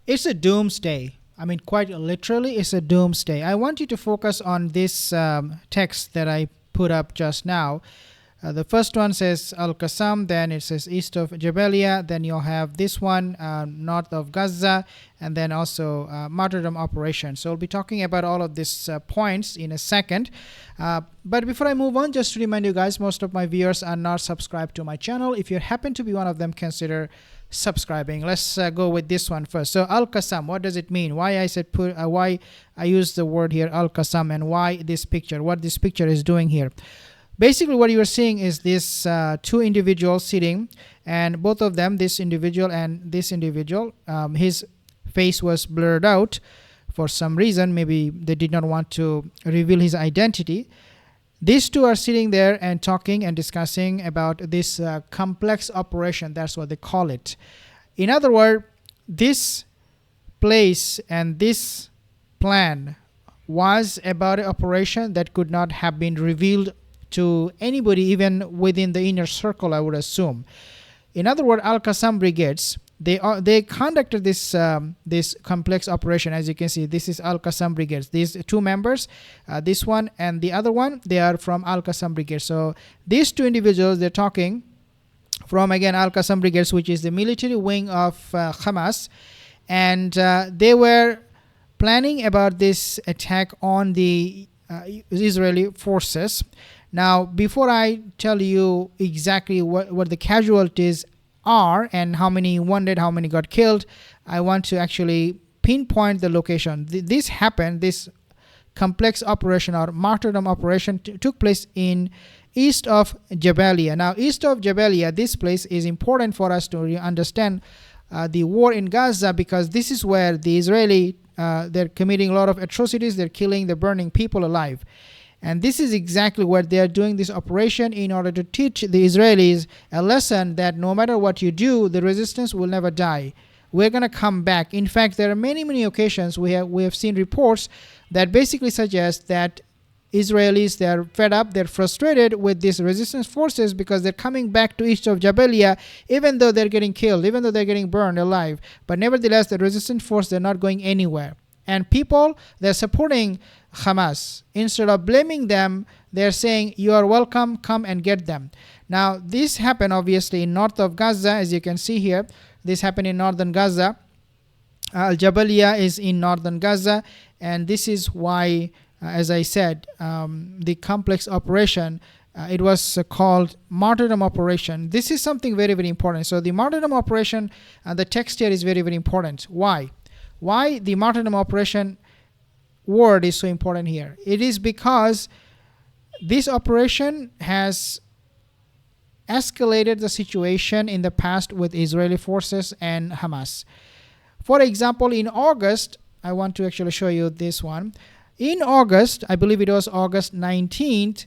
It's a doomsday. I mean, quite literally, it's a doomsday. I want you to focus on this text that I put up just now. The first one says Al-Qassam, then it says east of Jabalia, then you'll have this one north of Gaza, and then also martyrdom operation. So we'll be talking about all of these points in a second. But before I move on, just to remind you guys, most of my viewers are not subscribed to my channel. If you happen to be one of them, consider subscribing. Let's go with this one first. So Al-Qassam, what does it mean? Why I said why I use the word here Al-Qassam, and why this picture, what this picture is doing here. Basically what you are seeing is this two individuals sitting, and both of them, this individual and this individual, his face was blurred out for some reason. Maybe they did not want to reveal his identity. These two are sitting there and talking and discussing about this complex operation. That's what they call it. In other words, this place and this plan was about an operation that could not have been revealed to anybody, even within the inner circle, I would assume. In other words, Al-Qassam brigades, they conducted this this complex operation. As you can see, this is Al-Qassam brigades. These two members, this one and the other one, they are from Al-Qassam brigades. So these two individuals, they're talking from, again, Al-Qassam brigades, which is the military wing of Hamas, and they were planning about this attack on the Israeli forces. Now, before I tell you exactly what the casualties are and how many wounded, how many got killed, I want to actually pinpoint the location. This happened, this complex operation or martyrdom operation took place in east of Jabalia. Now, east of Jabalia, this place is important for us to understand the war in Gaza, because this is where the Israeli, they're committing a lot of atrocities. They're killing, they're burning people alive. And this is exactly what they are doing, this operation, in order to teach the Israelis a lesson that no matter what you do, the resistance will never die. We're going to come back. In fact, there are many occasions we have seen reports that basically suggest that Israelis, they're fed up, they're frustrated with these resistance forces because they're coming back to east of Jabalia, even though they're getting killed, even though they're getting burned alive. But nevertheless, the resistance force, they're not going anywhere. And people, they're supporting Hamas. Instead of blaming them, they're saying, you are welcome, come and get them. Now, this happened obviously in north of Gaza, as you can see here. This happened in northern Gaza. Al-Jabalia is in northern Gaza, and this is why, as I said, the complex operation, it was called martyrdom operation. This is something very important. So the martyrdom operation, the text here is very important. Why? Why the martyrdom operation word is so important here? It is because this operation has escalated the situation in the past with Israeli forces and Hamas. For example, in August, I want to actually show you this one. In August, I believe it was August 19th,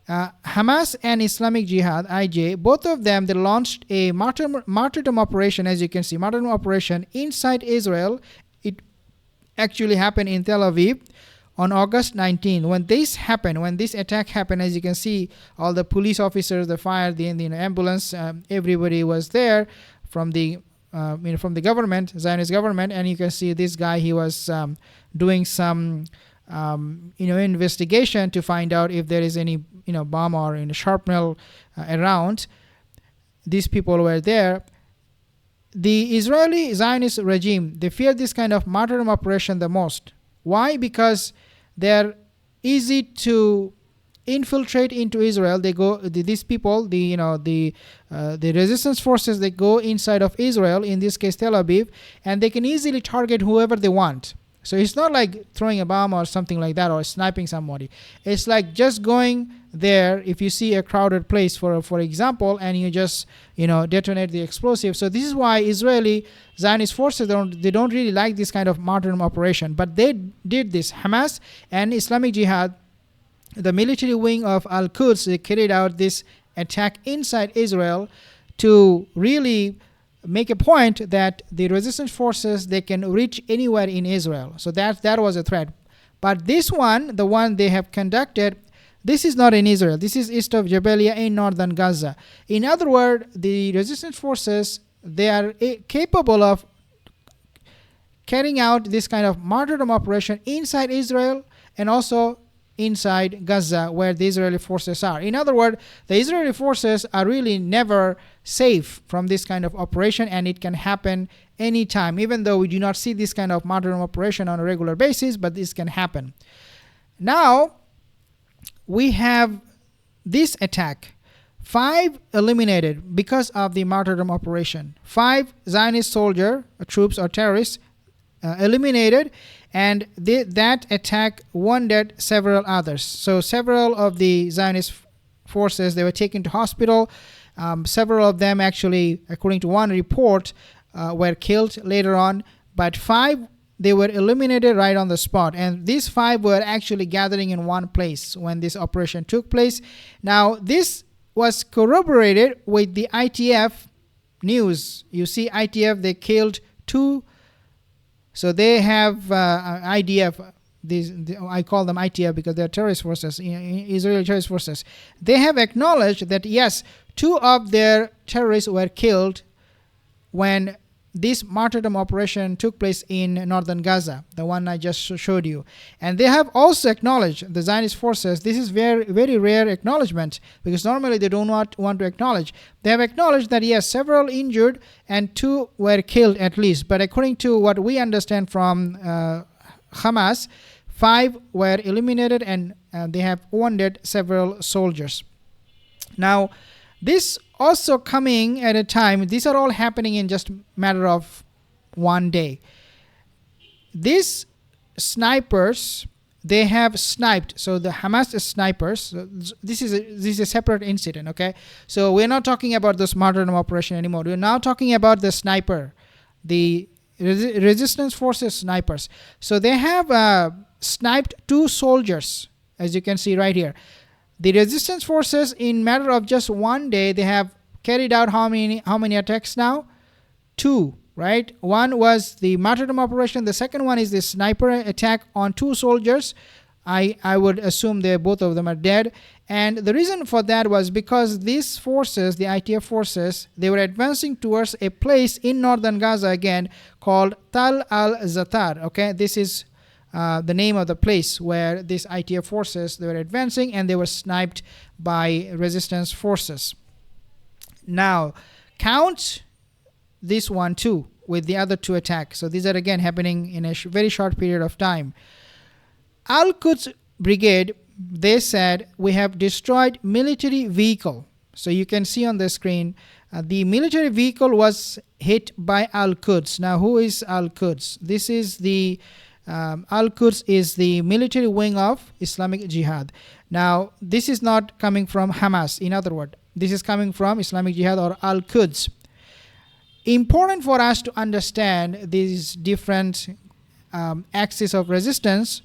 Hamas and Islamic Jihad, IJ, both of them, they launched a martyrdom operation, as you can see, martyrdom operation inside Israel. It actually happened in Tel Aviv on August 19. When this happened, when this attack happened, as you can see, all the police officers, the fire, the ambulance, everybody was there from the from the government, Zionist government, and you can see this guy, he was doing some investigation to find out if there is any bomb or shrapnel around. These people were there. The Israeli Zionist regime, they fear this kind of martyrdom operation the most. Why? Because they're easy to infiltrate into Israel. They go, these people, the resistance forces, they go inside of Israel, in this case Tel Aviv, and they can easily target whoever they want. So it's not like throwing a bomb or something like that, or sniping somebody. It's like just going there, if you see a crowded place, for example, and you just detonate the explosive. So this is why Israeli Zionist forces, they don't really like this kind of martyrdom operation. But they did this. Hamas and Islamic Jihad, the military wing of Al-Quds, they carried out this attack inside Israel to really make a point that the resistance forces, they can reach anywhere in Israel. So that was a threat. But this one, the one they have conducted, this is not in Israel. This is east of Jabalia in northern Gaza. In other words, the resistance forces, they are capable of carrying out this kind of martyrdom operation inside Israel and also inside Gaza, where the Israeli forces are. In other words, the Israeli forces are really never safe from this kind of operation, and it can happen anytime, even though we do not see this kind of martyrdom operation on a regular basis, but this can happen. Now we have this attack. 5 eliminated because of the martyrdom operation. 5 Zionist soldier, troops or terrorists eliminated, and that attack wounded several others. So several of the Zionist forces, they were taken to hospital. Several of them actually, according to one report, were killed later on, but 5, they were eliminated right on the spot, and these 5 were actually gathering in one place when this operation took place. Now this was corroborated with the ITF news. You see, ITF, they killed 2. So they have IDF. I call them ITF because they're terrorist forces, Israeli terrorist forces. They have acknowledged that yes, 2 of their terrorists were killed when this martyrdom operation took place in northern Gaza, the one I just showed you. And they have also acknowledged, the Zionist forces, this is very, very rare acknowledgement, because normally they do not want to acknowledge. They have acknowledged that yes, several injured and 2 were killed at least. But according to what we understand from Hamas, 5 were eliminated, and they have wounded several soldiers. Now, this also coming at a time, these are all happening in just a matter of one day. These snipers, they have sniped. So the Hamas snipers, so this is a separate incident, okay? So we're not talking about this martyrdom operation anymore. We're now talking about the sniper, the resistance forces snipers. So they have sniped 2 soldiers, as you can see right here. The resistance forces, in matter of just one day, they have carried out how many attacks now? 2, right? One was the martyrdom operation. The second one is the sniper attack on 2 soldiers. I would assume both of them are dead. And the reason for that was because these forces, the ITF forces, they were advancing towards a place in northern Gaza again called Tal al-Zatar. Okay, this is the name of the place where these ITF forces, they were advancing, and they were sniped by resistance forces. Now count this one too with the other 2 attacks. So these are again happening in a very short period of time. Al-Quds brigade, they said, we have destroyed military vehicle. So you can see on the screen, the military vehicle was hit by Al-Quds. Now who is Al-Quds? This is the Al-Quds is the military wing of Islamic Jihad. Now this is not coming from Hamas. In other words, this is coming from Islamic Jihad or Al-Quds. Important for us to understand these different axes of resistance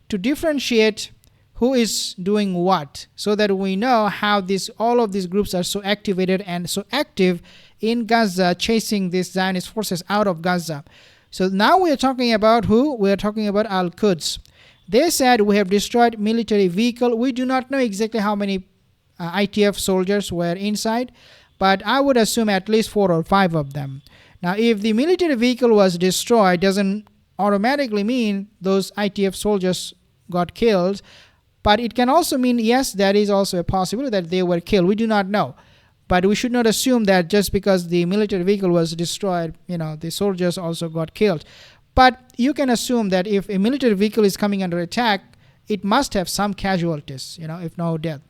to differentiate who is doing what, so that we know how all of these groups are so activated and so active in Gaza, chasing these Zionist forces out of Gaza. So now we are talking about who? We are talking about Al-Quds. They said we have destroyed military vehicle. We do not know exactly how many ITF soldiers were inside, but I would assume at least 4 or 5 of them. Now if the military vehicle was destroyed, doesn't automatically mean those ITF soldiers got killed, but it can also mean yes, there is also a possibility that they were killed. We do not know. But we should not assume that just because the military vehicle was destroyed, the soldiers also got killed. But you can assume that if a military vehicle is coming under attack, it must have some casualties, if no death.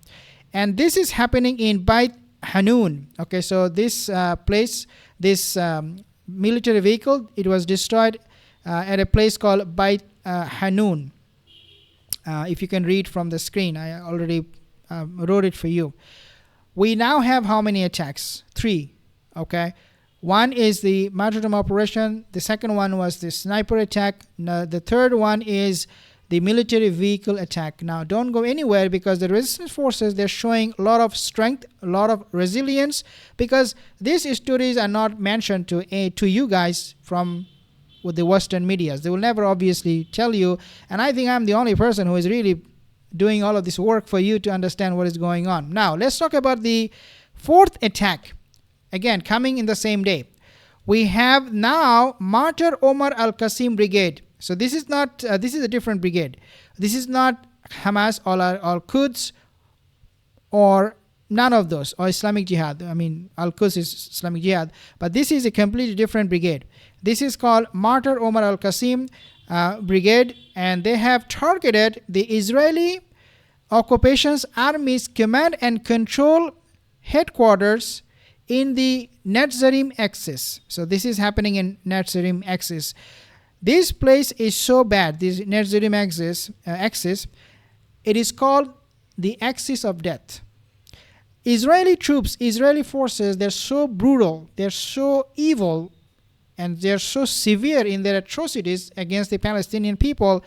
And this is happening in Beit Hanun. Okay, so this place, this military vehicle, it was destroyed at a place called Beit Hanun. If you can read from the screen, I already wrote it for you. We now have how many attacks? 3. Okay. One is the martyrdom operation. The second one was the sniper attack. Now, the third one is the military vehicle attack. Now don't go anywhere, because the resistance forces, they're showing a lot of strength, a lot of resilience, because these stories are not mentioned to you guys from with the Western medias. They will never obviously tell you, and I think I'm the only person who is really doing all of this work for you to understand what is going on. Now let's talk about the 4th attack, again coming in the same day. we have now Martyr Omar al-Qasim Brigade. So this is not, this is a different brigade. This is not Hamas or Al-Quds or none of those, or Islamic Jihad. I mean, Al-Quds is Islamic Jihad, but this is a completely different brigade. This is called Martyr Omar al-Qasim Brigade, and they have targeted the Israeli Occupations Army's command and control headquarters in the Netzarim axis. So this is happening in Netzarim axis. This place is so bad, this Netzarim axis, it is called the axis of death. Israeli troops, Israeli forces, they're so brutal, they're so evil, and they're so severe in their atrocities against the Palestinian people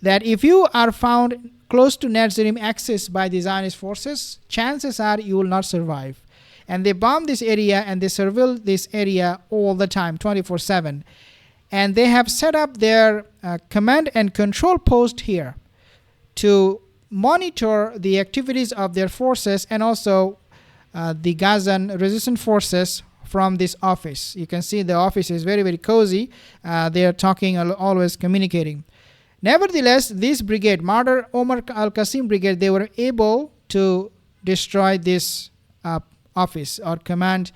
that if you are found close to Netzarim axis by the Zionist forces, chances are you will not survive. And they bomb this area and they surveil this area all the time, 24/7. And they have set up their command and control post here to monitor the activities of their forces and also the Gazan resistance forces from this office. You can see the office is very, very cozy. They are talking, always communicating. Nevertheless, this brigade, Martyr Omar al-Qasim Brigade, they were able to destroy this office or command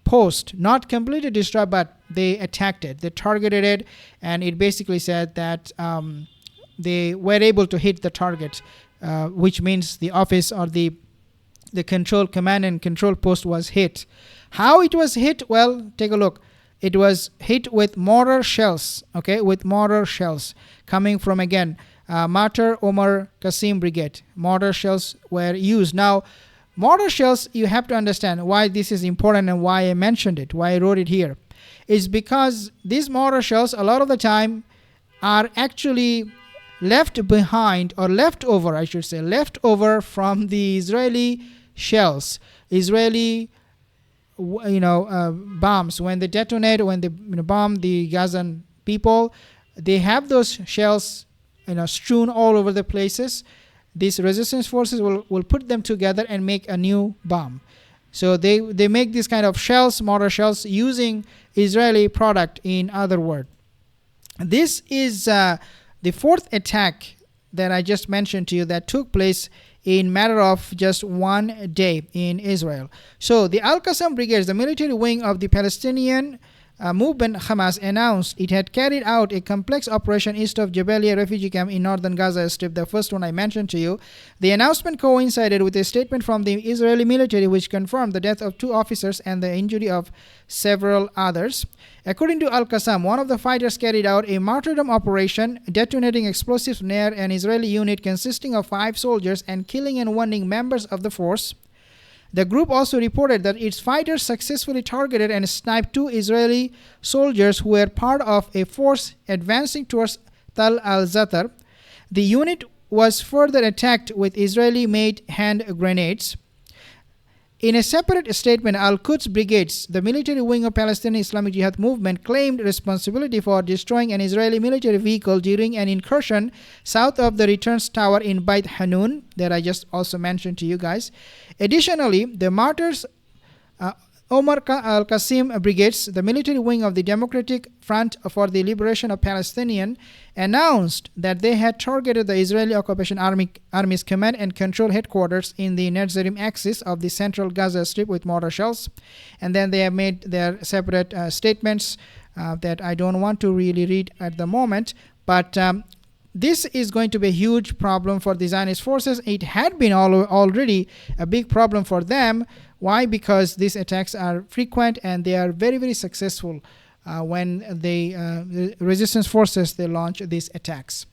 post. Not completely destroyed, but they attacked it. They targeted it, and it basically said that they were able to hit the target, which means the office or the control command and control post was hit. How it was hit? Well, take a look. It was hit with mortar shells, okay, with mortar shells coming from, again, Martyr Omar Qasim Brigade. Mortar shells were used. Now, mortar shells, you have to understand why this is important and why I mentioned it, why I wrote it here. Is because these mortar shells, a lot of the time, are actually left behind, or left over, I should say, left over from the Israeli shells, Israeli bombs. When they detonate, when they bomb the Gazan people, they have those shells strewn all over the places. These resistance forces will put them together and make a new bomb. So they make this kind of shells, mortar shells, using Israeli product, in other words. This is the fourth attack that I just mentioned to you that took place in matter of just one day in Israel. So the Al-Qassam Brigade, the military wing of the Palestinian movement Hamas, announced it had carried out a complex operation east of Jabalia refugee camp in northern Gaza Strip, the first one I mentioned to you. The announcement coincided with a statement from the Israeli military which confirmed the death of 2 officers and the injury of several others. According to Al-Qassam, one of the fighters carried out a martyrdom operation, detonating explosives near an Israeli unit consisting of 5 soldiers and killing and wounding members of the force. The group also reported that its fighters successfully targeted and sniped 2 Israeli soldiers who were part of a force advancing towards Tal al-Zatar. The unit was further attacked with Israeli-made hand grenades. In a separate statement, Al-Quds Brigades, the military wing of Palestinian Islamic Jihad movement, claimed responsibility for destroying an Israeli military vehicle during an incursion south of the returns tower in Beit Hanun that I just also mentioned to you guys. Additionally, the martyrs Omar al-Qasim Brigades, the military wing of the Democratic Front for the Liberation of Palestinian, announced that they had targeted the Israeli Occupation Army's command and control headquarters in the Netzarim axis of the central Gaza Strip with mortar shells. And then they have made their separate statements that I don't want to really read at the moment. But this is going to be a huge problem for the Zionist forces. It had been already a big problem for them. Why? Because these attacks are frequent and they are very, very successful when the resistance forces, they launch these attacks.